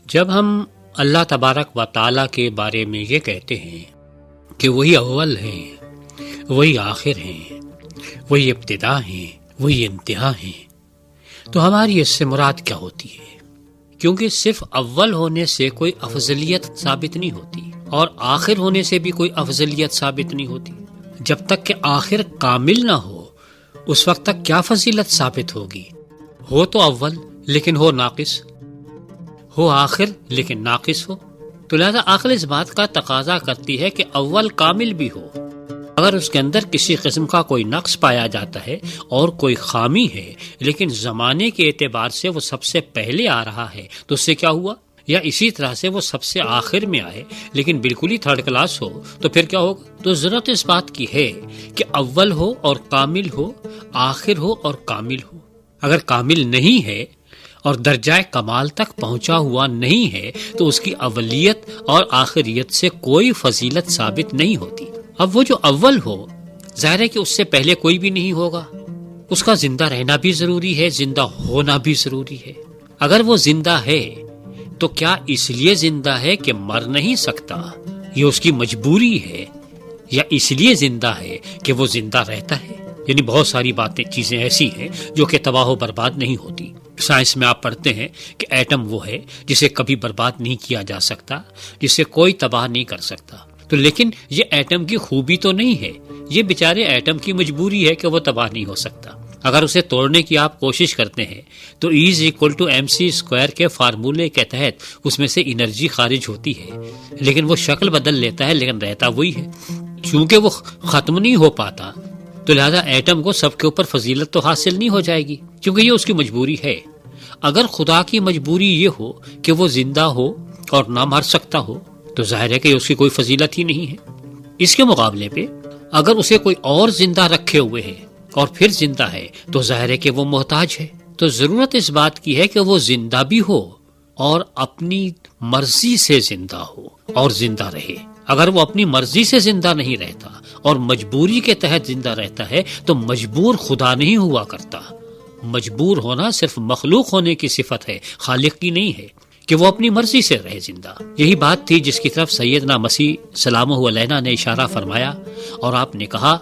جب ہم اللہ تبارک و تعالیٰ کے بارے میں یہ کہتے ہیں کہ وہی اول ہیں، وہی آخر ہیں، وہی ابتدا ہیں، وہی انتہا ہیں، تو ہماری اس سے مراد کیا ہوتی ہے؟ کیونکہ صرف اول ہونے سے کوئی افضلیت ثابت نہیں ہوتی اور آخر ہونے سے بھی کوئی افضلیت ثابت نہیں ہوتی۔ جب تک کہ آخر کامل نہ ہو اس وقت تک کیا فضیلت ثابت ہوگی؟ ہو تو اول لیکن ہو ناقص، ہو آخر لیکن ناقص ہو، تو لہذا عقل اس بات کا تقاضا کرتی ہے کہ اول کامل بھی ہو۔ اگر اس کے اندر کسی قسم کا کوئی نقص پایا جاتا ہے اور کوئی خامی ہے لیکن زمانے کے اعتبار سے وہ سب سے پہلے آ رہا ہے تو اس سے کیا ہوا؟ یا اسی طرح سے وہ سب سے آخر میں آئے لیکن بالکل ہی تھرڈ کلاس ہو تو پھر کیا ہوگا؟ تو ضرورت اس بات کی ہے کہ اول ہو اور کامل ہو، آخر ہو اور کامل ہو۔ اگر کامل نہیں ہے اور درجہ کمال تک پہنچا ہوا نہیں ہے تو اس کی اولیت اور آخریت سے کوئی فضیلت ثابت نہیں ہوتی۔ اب وہ جو اول ہو، ظاہر ہے کہ اس سے پہلے کوئی بھی نہیں ہوگا، اس کا زندہ رہنا بھی ضروری ہے، زندہ ہونا بھی ضروری ہے۔ اگر وہ زندہ ہے تو کیا اس لیے زندہ ہے کہ مر نہیں سکتا، یہ اس کی مجبوری ہے، یا اس لیے زندہ ہے کہ وہ زندہ رہتا ہے؟ یعنی بہت ساری چیزیں ایسی ہیں جو کہ تباہ و برباد نہیں ہوتی۔ سائنس میں آپ پڑھتے ہیں کہ ایٹم وہ ہے جسے کبھی برباد نہیں کیا جا سکتا، جسے کوئی تباہ نہیں کر سکتا۔ تو لیکن یہ ایٹم کی خوبی تو نہیں ہے، یہ بیچارے ایٹم کی مجبوری ہے کہ وہ تباہ نہیں ہو سکتا۔ اگر اسے توڑنے کی آپ کوشش کرتے ہیں تو E=mc² کے فارمولے کے تحت اس میں سے انرجی خارج ہوتی ہے، لیکن وہ شکل بدل لیتا ہے لیکن رہتا وہی ہے۔ چونکہ وہ ختم نہیں ہو پاتا تو لہذا ایٹم کو سب کے اوپر فضیلت تو حاصل نہیں ہو جائے گی، کیونکہ یہ اس کی مجبوری ہے۔ اگر خدا کی مجبوری یہ ہو کہ وہ زندہ ہو اور نہ مر سکتا ہو تو ظاہر ہے کہ اس کی کوئی فضیلت ہی نہیں ہے۔ اس کے مقابلے پہ اگر اسے کوئی اور زندہ رکھے ہوئے ہے اور پھر زندہ ہے تو ظاہر ہے کہ وہ محتاج ہے۔ تو ضرورت اس بات کی ہے کہ وہ زندہ بھی ہو اور اپنی مرضی سے زندہ ہو اور زندہ رہے۔ اگر وہ اپنی مرضی سے زندہ نہیں رہتا اور مجبوری کے تحت زندہ رہتا ہے تو مجبور خدا نہیں ہوا کرتا۔ مجبور ہونا صرف مخلوق ہونے کی صفت ہے، خالق کی نہیں ہے کہ وہ اپنی مرضی سے رہے زندہ۔ یہی بات تھی جس کی طرف سیدنا مسیح سلامہ علیہ نے اشارہ فرمایا، اور آپ نے کہا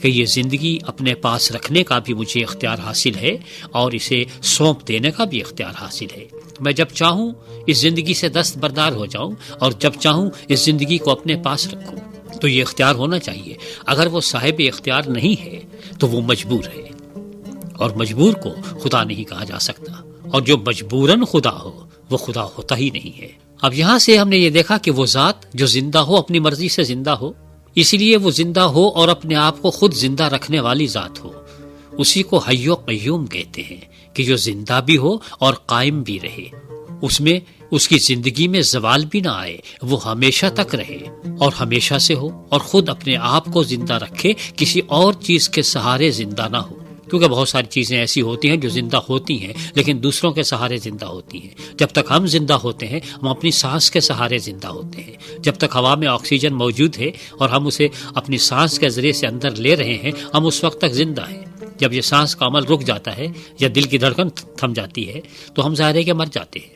کہ یہ زندگی اپنے پاس رکھنے کا بھی مجھے اختیار حاصل ہے اور اسے سونپ دینے کا بھی اختیار حاصل ہے۔ میں جب چاہوں اس زندگی سے دستبردار ہو جاؤں اور جب چاہوں اس زندگی کو اپنے پاس رکھوں، تو یہ اختیار ہونا چاہیے۔ اگر وہ صاحب اختیار نہیں ہے تو وہ مجبور ہے، اور مجبور کو خدا نہیں کہا جا سکتا، اور جو مجبوراً خدا ہو وہ خدا ہوتا ہی نہیں ہے۔ اب یہاں سے ہم نے یہ دیکھا کہ وہ ذات جو زندہ ہو، اپنی مرضی سے زندہ ہو، اس لیے وہ زندہ ہو اور اپنے آپ کو خود زندہ رکھنے والی ذات ہو، اسی کو حی و قیوم کہتے ہیں، کہ جو زندہ بھی ہو اور قائم بھی رہے، اس میں اس کی زندگی میں زوال بھی نہ آئے، وہ ہمیشہ تک رہے اور ہمیشہ سے ہو، اور خود اپنے آپ کو زندہ رکھے، کسی اور چیز کے سہارے زندہ نہ ہو۔ کیونکہ بہت ساری چیزیں ایسی ہوتی ہیں جو زندہ ہوتی ہیں لیکن دوسروں کے سہارے زندہ ہوتی ہیں۔ جب تک ہم زندہ ہوتے ہیں ہم اپنی سانس کے سہارے زندہ ہوتے ہیں۔ جب تک ہوا میں آکسیجن موجود ہے اور ہم اسے اپنی سانس کے ذریعے سے اندر لے رہے ہیں، ہم اس وقت تک زندہ ہیں۔ جب یہ سانس کا عمل رک جاتا ہے یا دل کی دھڑکن تھم جاتی ہے تو ہم ظاہر ہے کہ مر جاتے ہیں۔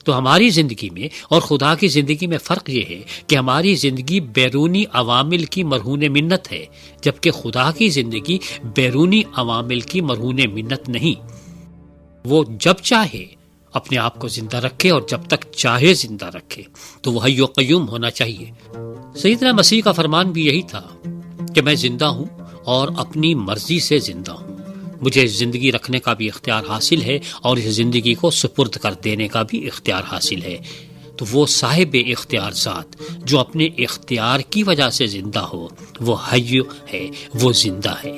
تو ہماری زندگی میں اور خدا کی زندگی میں فرق یہ ہے کہ ہماری زندگی بیرونی عوامل کی مرہون منت ہے، جبکہ خدا کی زندگی بیرونی عوامل کی مرہون منت نہیں۔ وہ جب چاہے اپنے آپ کو زندہ رکھے اور جب تک چاہے زندہ رکھے، تو وہ حی و قیوم ہونا چاہیے۔ سیدنا مسیح کا فرمان بھی یہی تھا کہ میں زندہ ہوں اور اپنی مرضی سے زندہ ہوں، مجھے زندگی رکھنے کا بھی اختیار حاصل ہے اور اس زندگی کو سپرد کر دینے کا بھی اختیار حاصل ہے۔ تو وہ صاحب اختیار ذات جو اپنے اختیار کی وجہ سے زندہ ہو، وہ حی ہے، وہ زندہ ہے،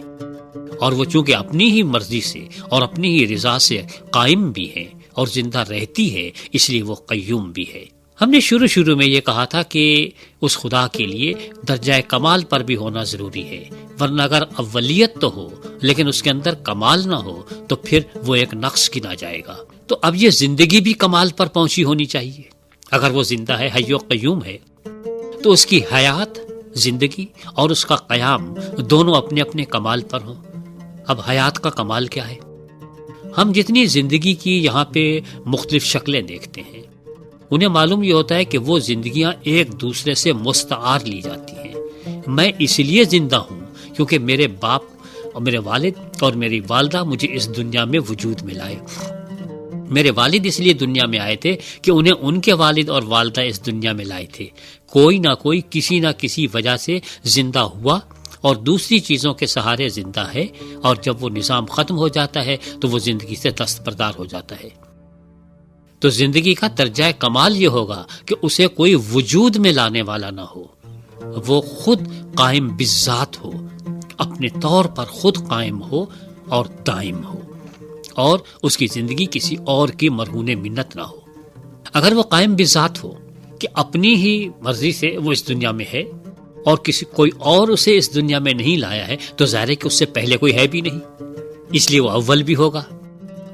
اور وہ چونکہ اپنی ہی مرضی سے اور اپنی ہی رضا سے قائم بھی ہے اور زندہ رہتی ہے، اس لیے وہ قیوم بھی ہے۔ ہم نے شروع میں یہ کہا تھا کہ اس خدا کے لیے درجہ کمال پر بھی ہونا ضروری ہے، ورنہ اگر اولیت تو ہو لیکن اس کے اندر کمال نہ ہو تو پھر وہ ایک نقص گنا جائے گا۔ تو اب یہ زندگی بھی کمال پر پہنچی ہونی چاہیے۔ اگر وہ زندہ ہے، حی و قیوم ہے، تو اس کی حیات، زندگی اور اس کا قیام دونوں اپنے اپنے کمال پر ہوں۔ اب حیات کا کمال کیا ہے؟ ہم جتنی زندگی کی یہاں پہ مختلف شکلیں دیکھتے ہیں، انہیں معلوم یہ ہوتا ہے کہ وہ زندگیاں ایک دوسرے سے مستعار لی جاتی ہیں۔ میں اس لیے زندہ ہوں کیونکہ میرے باپ اور میرے والد اور میری والدہ مجھے اس دنیا میں وجود میں لائے۔ میرے والد اس لیے دنیا میں آئے تھے کہ انہیں ان کے والد اور والدہ اس دنیا میں لائے تھے۔ کوئی نہ کوئی کسی نہ کسی وجہ سے زندہ ہوا اور دوسری چیزوں کے سہارے زندہ ہے، اور جب وہ نظام ختم ہو جاتا ہے تو وہ زندگی سے دستبردار ہو جاتا ہے۔ تو زندگی کا درجہ کمال یہ ہوگا کہ اسے کوئی وجود میں لانے والا نہ ہو، وہ خود قائم بالذات ہو، اپنے طور پر خود قائم ہو اور دائم ہو، اور اس کی زندگی کسی اور کی مرہون منت نہ ہو۔ اگر وہ قائم بالذات ہو کہ اپنی ہی مرضی سے وہ اس دنیا میں ہے اور کوئی اور اسے اس دنیا میں نہیں لایا ہے، تو ظاہر ہے کہ اس سے پہلے کوئی ہے بھی نہیں، اس لیے وہ اول بھی ہوگا۔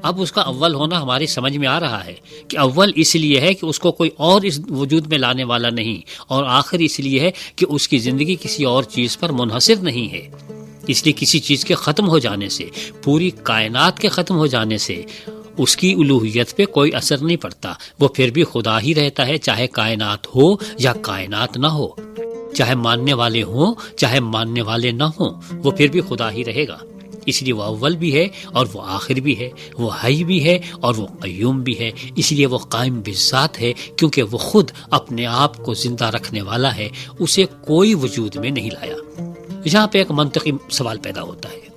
اب اس کا اول ہونا ہماری سمجھ میں آ رہا ہے کہ اول اس لیے ہے کہ اس کو کوئی اور اس وجود میں لانے والا نہیں، اور آخر اس لیے ہے کہ اس کی زندگی کسی اور چیز پر منحصر نہیں ہے۔ اس لیے کسی چیز کے ختم ہو جانے سے، پوری کائنات کے ختم ہو جانے سے اس کی الوہیت پہ کوئی اثر نہیں پڑتا، وہ پھر بھی خدا ہی رہتا ہے، چاہے کائنات ہو یا کائنات نہ ہو، چاہے ماننے والے ہوں چاہے ماننے والے نہ ہوں، وہ پھر بھی خدا ہی رہے گا۔ اس لیے وہ اول بھی ہے اور وہ آخر بھی ہے، وہ حی بھی ہے اور وہ قیوم بھی ہے، اس لیے وہ قائم بالذات ہے کیونکہ وہ خود اپنے آپ کو زندہ رکھنے والا ہے، اسے کوئی وجود میں نہیں لایا۔ یہاں پہ ایک منطقی سوال پیدا ہوتا ہے،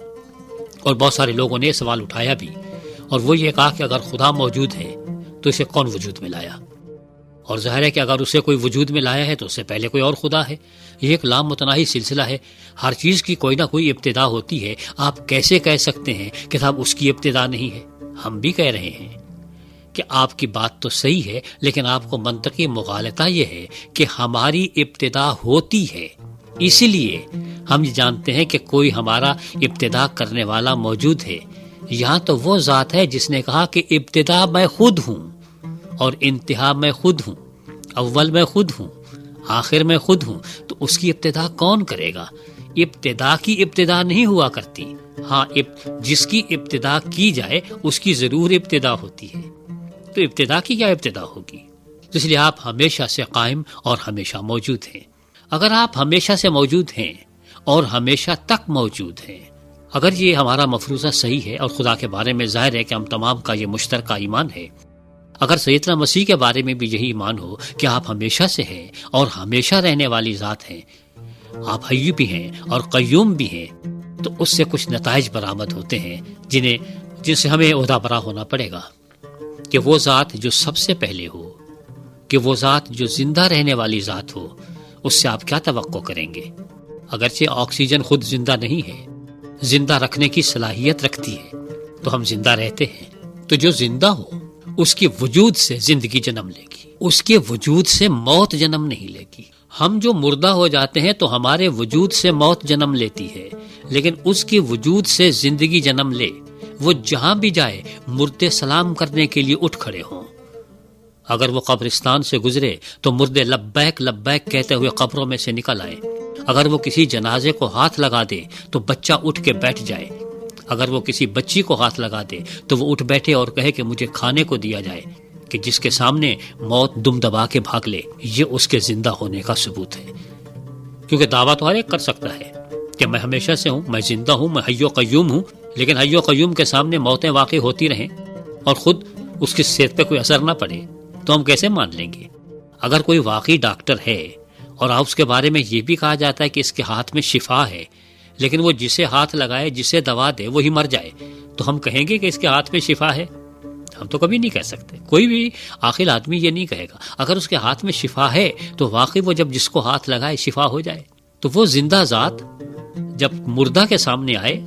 اور بہت سارے لوگوں نے یہ سوال اٹھایا بھی، اور وہ یہ کہا کہ اگر خدا موجود ہے تو اسے کون وجود میں لایا؟ اور ظاہر ہے کہ اگر اسے کوئی وجود میں لایا ہے تو اس سے پہلے کوئی اور خدا ہے۔ یہ ایک لامتناہی سلسلہ ہے، ہر چیز کی کوئی نہ کوئی ابتدا ہوتی ہے۔ آپ کیسے کہہ سکتے ہیں کہ صاحب اس کی ابتدا نہیں ہے؟ ہم بھی کہہ رہے ہیں کہ آپ کی بات تو صحیح ہے، لیکن آپ کو منطقی مغالطہ یہ ہے کہ ہماری ابتدا ہوتی ہے، اس لیے ہم یہ جانتے ہیں کہ کوئی ہمارا ابتدا کرنے والا موجود ہے۔ یہاں تو وہ ذات ہے جس نے کہا کہ ابتدا میں خود ہوں اور انتہا میں خود ہوں، اول میں خود ہوں، آخر میں خود ہوں، تو اس کی ابتدا کون کرے گا؟ ابتدا کی ابتدا نہیں ہوا کرتی، ہاں جس کی ابتدا کی جائے اس کی ضرور ابتدا ہوتی ہے، تو ابتدا کی کیا ابتدا ہوگی؟ اس لیے آپ ہمیشہ سے قائم اور ہمیشہ موجود ہیں۔ اگر آپ ہمیشہ سے موجود ہیں اور ہمیشہ تک موجود ہیں، اگر یہ ہمارا مفروضہ صحیح ہے، اور خدا کے بارے میں ظاہر ہے کہ ہم تمام کا یہ مشترکہ ایمان ہے، اگر سیدنا مسیح کے بارے میں بھی یہی ایمان ہو کہ آپ ہمیشہ سے ہیں اور ہمیشہ رہنے والی ذات ہیں، آپ حی بھی ہیں اور قیوم بھی ہیں، تو اس سے کچھ نتائج برآمد ہوتے ہیں جن سے ہمیں عہدہ برا ہونا پڑے گا، کہ وہ ذات جو سب سے پہلے ہو، کہ وہ ذات جو زندہ رہنے والی ذات ہو، اس سے آپ کیا توقع کریں گے؟ اگرچہ آکسیجن خود زندہ نہیں ہے، زندہ رکھنے کی صلاحیت رکھتی ہے، تو ہم زندہ رہتے ہیں، تو جو زندہ ہو اس کے وجود سے زندگی جنم لے گی، اس کے وجود سے موت جنم نہیں لے گی۔ ہم جو مردہ ہو جاتے ہیں تو ہمارے وجود سے موت جنم لیتی ہے، لیکن اس کے وجود سے زندگی جنم لے، وہ جہاں بھی جائے مردے سلام کرنے کے لیے اٹھ کھڑے ہوں۔ اگر وہ قبرستان سے گزرے تو مردے لبیک لبیک کہتے ہوئے قبروں میں سے نکل آئے، اگر وہ کسی جنازے کو ہاتھ لگا دے تو بچہ اٹھ کے بیٹھ جائے، اگر وہ کسی بچی کو ہاتھ لگا دے تو وہ اٹھ بیٹھے اور کہے کہ مجھے کھانے کو دیا جائے، کہ جس کے سامنے موت دم دبا کے بھاگ لے، یہ اس کے زندہ ہونے کا ثبوت ہے۔ کیونکہ دعویٰ تو ہر ایک کر سکتا ہے کہ میں ہمیشہ سے ہوں، میں زندہ ہوں، میں حی و قیوم ہوں، لیکن حی و قیوم کے سامنے موتیں واقع ہوتی رہیں اور خود اس کی صحت پہ کوئی اثر نہ پڑے، تو ہم کیسے مان لیں گے؟ اگر کوئی واقعی ڈاکٹر ہے اور اس کے بارے میں یہ بھی کہا جاتا ہے کہ اس کے ہاتھ میں شفا ہے، لیکن وہ جسے ہاتھ لگائے، جسے دوا دے، وہی مر جائے، تو ہم کہیں گے کہ اس کے ہاتھ میں شفا ہے؟ ہم تو کبھی نہیں کہہ سکتے، کوئی بھی عاقل آدمی یہ نہیں کہے گا۔ اگر اس کے ہاتھ میں شفا ہے تو واقعی وہ جب جس کو ہاتھ لگائے شفا ہو جائے، تو وہ زندہ ذات جب مردہ کے سامنے آئے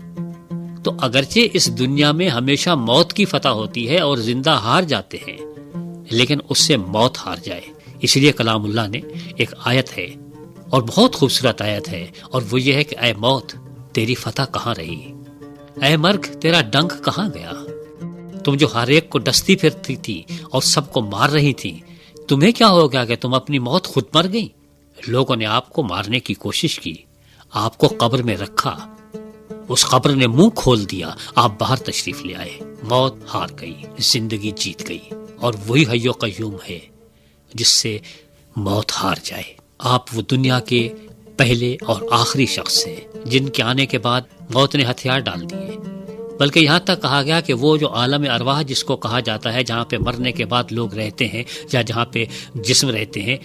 تو اگرچہ اس دنیا میں ہمیشہ موت کی فتح ہوتی ہے اور زندہ ہار جاتے ہیں، لیکن اس سے موت ہار جائے۔ اس لیے کلام اللہ نے ایک آیت ہے اور بہت خوبصورت آیت ہے، اور وہ یہ ہے کہ اے موت تیری فتح کہاں رہی، اے مرگ تیرا ڈنک کہاں گیا؟ تم جو ہر ایک کو ڈستی پھرتی تھی اور سب کو مار رہی تھی، تمہیں کیا ہو گیا کہ تم اپنی موت خود مر گئی؟ لوگوں نے آپ کو مارنے کی کوشش کی، آپ کو قبر میں رکھا، اس قبر نے منہ کھول دیا، آپ باہر تشریف لے آئے، موت ہار گئی، زندگی جیت گئی، اور وہی حی و قیوم ہے، جس سے موت ہار جائے۔ آپ وہ دنیا کے پہلے اور آخری شخص ہیں جن کے آنے کے بعد موت نے ہتھیار ڈال دیے، بلکہ یہاں تک کہا گیا کہ وہ جو عالم ارواح جس کو کہا جاتا ہے، جہاں پہ مرنے کے بعد لوگ رہتے ہیں یا جہاں پہ جسم رہتے ہیں،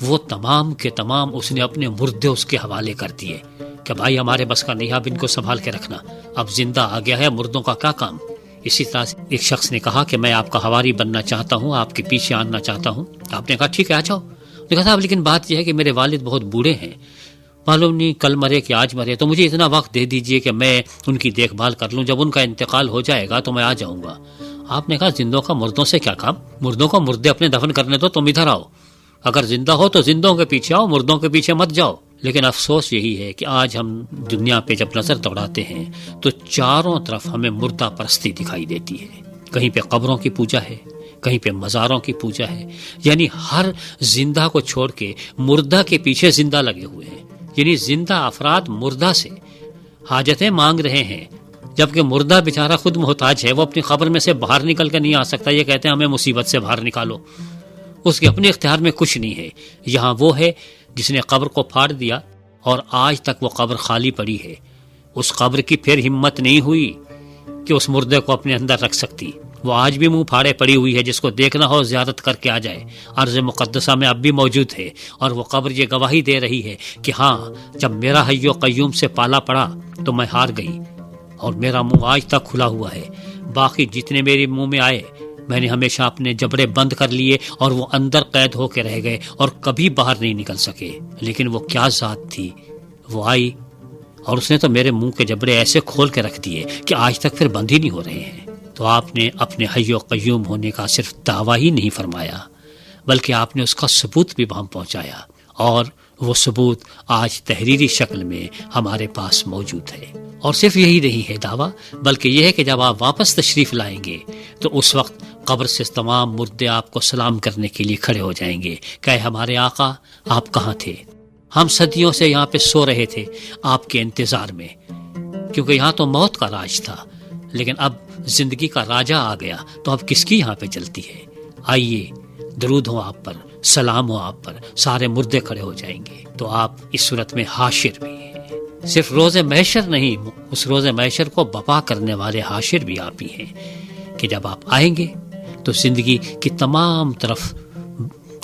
وہ تمام کے تمام اس نے اپنے مردے اس کے حوالے کر دیے کہ بھائی ہمارے بس کا نہیں، اب ان کو سنبھال کے رکھنا، اب زندہ آ گیا ہے، مردوں کا کیا کام۔ اسی طرح ایک شخص نے کہا کہ میں آپ کا حواری بننا چاہتا ہوں، آپ کے پیچھے آنا چاہتا ہوں۔ آپ نے کہا ٹھیک ہے آ جاؤ۔ نے کہا صاحب لیکن بات یہ ہے کہ میرے والد بہت بوڑھے ہیں، معلوم نہیں کل مرے کہ آج مرے، تو مجھے اتنا وقت دے دیجئے کہ میں ان کی دیکھ بھال کر لوں، جب ان کا انتقال ہو جائے گا تو میں آ جاؤں گا۔ آپ نے کہا زندوں کا مردوں سے کیا کام، مردوں کو مردے اپنے دفن کرنے دو، تم ادھر آؤ، اگر زندہ ہو تو زندوں کے پیچھے آؤ، مردوں کے پیچھے مت جاؤ۔ لیکن افسوس یہی ہے کہ آج ہم دنیا پہ جب نظر دوڑاتے ہیں تو چاروں طرف ہمیں مردہ پرستی دکھائی دیتی ہے۔ کہیں پہ قبروں کی پوجا ہے، کہیں پہ مزاروں کی پوجا ہے، یعنی ہر زندہ کو چھوڑ کے مردہ کے پیچھے زندہ لگے ہوئے ہیں، یعنی زندہ افراد مردہ سے حاجتیں مانگ رہے ہیں، جبکہ مردہ بیچارہ خود محتاج ہے، وہ اپنی قبر میں سے باہر نکل کے نہیں آ سکتا، یہ کہتے ہیں ہمیں مصیبت سے باہر نکالو، اس کے اپنے اختیار میں کچھ نہیں ہے۔ یہاں وہ ہے جس نے قبر کو پھاڑ دیا اور آج تک وہ قبر خالی پڑی ہے، اس قبر کی پھر ہمت نہیں ہوئی کہ اس مردے کو اپنے اندر رکھ سکتی، وہ آج بھی منہ پھاڑے پڑی ہوئی ہے، جس کو دیکھنا ہو زیارت کر کے آ جائے، ارض مقدسہ میں اب بھی موجود ہے، اور وہ قبر یہ گواہی دے رہی ہے کہ ہاں جب میرا حی و قیوم سے پالا پڑا تو میں ہار گئی، اور میرا منہ آج تک کھلا ہوا ہے، باقی جتنے میرے منہ میں آئے میں نے ہمیشہ اپنے جبڑے بند کر لیے اور وہ اندر قید ہو کے رہ گئے اور کبھی باہر نہیں نکل سکے۔ لیکن وہ کیا ذات تھی، وہ آئی اور اس نے تو میرے منہ کے جبڑے ایسے کھول کے رکھ دیے کہ آج تک پھر بند ہی نہیں ہو رہے ہیں۔ تو آپ نے اپنے حی و قیوم ہونے کا صرف دعویٰ ہی نہیں فرمایا، بلکہ آپ نے اس کا ثبوت بھی وہاں پہنچایا، اور وہ ثبوت آج تحریری شکل میں ہمارے پاس موجود ہے۔ اور صرف یہی نہیں ہے دعویٰ، بلکہ یہ ہے کہ جب آپ واپس تشریف لائیں گے تو اس وقت قبر سے تمام مردے آپ کو سلام کرنے کے لیے کھڑے ہو جائیں گے کہ اے ہمارے آقا آپ کہاں تھے، ہم صدیوں سے یہاں پہ سو رہے تھے آپ کے انتظار میں، کیونکہ یہاں تو موت کا راج تھا، لیکن اب زندگی کا راجہ آ گیا تو اب کس کی یہاں پہ چلتی ہے۔ آئیے درود ہو آپ پر، سلام ہو آپ پر، سارے مردے کھڑے ہو جائیں گے۔ تو آپ اس صورت میں حاشر بھی ہیں، صرف روز محشر نہیں، اس روز محشر کو بپا کرنے والے حاشر بھی آپ ہی ہیں، کہ جب آپ آئیں گے تو زندگی کی تمام طرف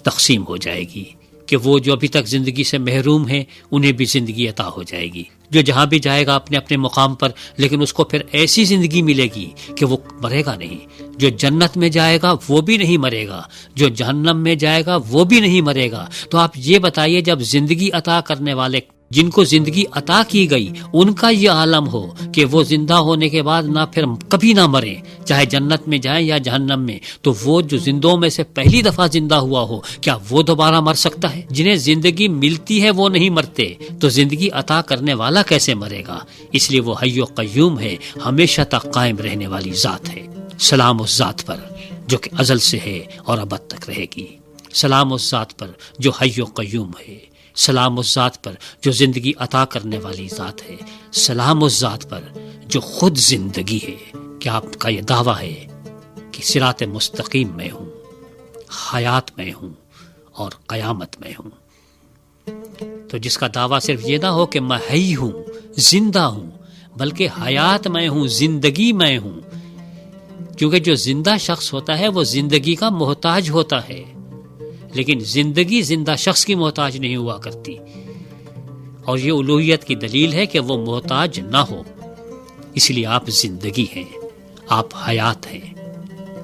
تقسیم ہو جائے گی، کہ وہ جو ابھی تک زندگی سے محروم ہیں انہیں بھی زندگی عطا ہو جائے گی، جو جہاں بھی جائے گا اپنے اپنے مقام پر، لیکن اس کو پھر ایسی زندگی ملے گی کہ وہ مرے گا نہیں، جو جنت میں جائے گا وہ بھی نہیں مرے گا، جو جہنم میں جائے گا وہ بھی نہیں مرے گا۔ تو آپ یہ بتائیے جب زندگی عطا کرنے والے جن کو زندگی عطا کی گئی ان کا یہ عالم ہو کہ وہ زندہ ہونے کے بعد نہ پھر کبھی نہ مریں، چاہے جنت میں جائیں یا جہنم میں، تو وہ جو زندوں میں سے پہلی دفعہ زندہ ہوا ہو کیا وہ دوبارہ مر سکتا ہے؟ جنہیں زندگی ملتی ہے وہ نہیں مرتے، تو زندگی عطا کرنے والا کیسے مرے گا؟ اس لیے وہ حی و قیوم ہے، ہمیشہ تک قائم رہنے والی ذات ہے۔ سلام اس ذات پر جو کہ ازل سے ہے اور ابد تک رہے گی، سلام اس ذات پر جو حی و قیوم ہے، سلام اس ذات پر جو زندگی عطا کرنے والی ذات ہے، سلام اس ذات پر جو خود زندگی ہے۔ کیا آپ کا یہ دعویٰ ہے کہ صراط مستقیم میں ہوں، حیات میں ہوں اور قیامت میں ہوں؟ تو جس کا دعویٰ صرف یہ نہ ہو کہ میں حی ہوں، زندہ ہوں، بلکہ حیات میں ہوں، زندگی میں ہوں، کیونکہ جو زندہ شخص ہوتا ہے وہ زندگی کا محتاج ہوتا ہے، لیکن زندگی زندہ شخص کی محتاج نہیں ہوا کرتی، اور یہ الوہیت کی دلیل ہے کہ وہ محتاج نہ ہو، اس لیے آپ زندگی ہیں، آپ حیات ہیں،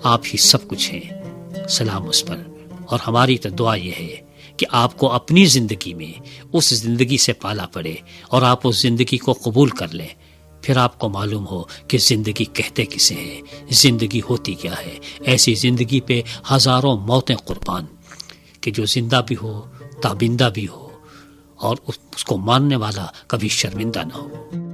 آپ ہی سب کچھ ہیں۔ سلام اس پر، اور ہماری تو دعا یہ ہے کہ آپ کو اپنی زندگی میں اس زندگی سے پالا پڑے اور آپ اس زندگی کو قبول کر لیں، پھر آپ کو معلوم ہو کہ زندگی کہتے کسے ہیں، زندگی ہوتی کیا ہے۔ ایسی زندگی پہ ہزاروں موتیں قربان، کہ جو زندہ بھی ہو، تابندہ بھی ہو، اور اس کو ماننے والا کبھی شرمندہ نہ ہو۔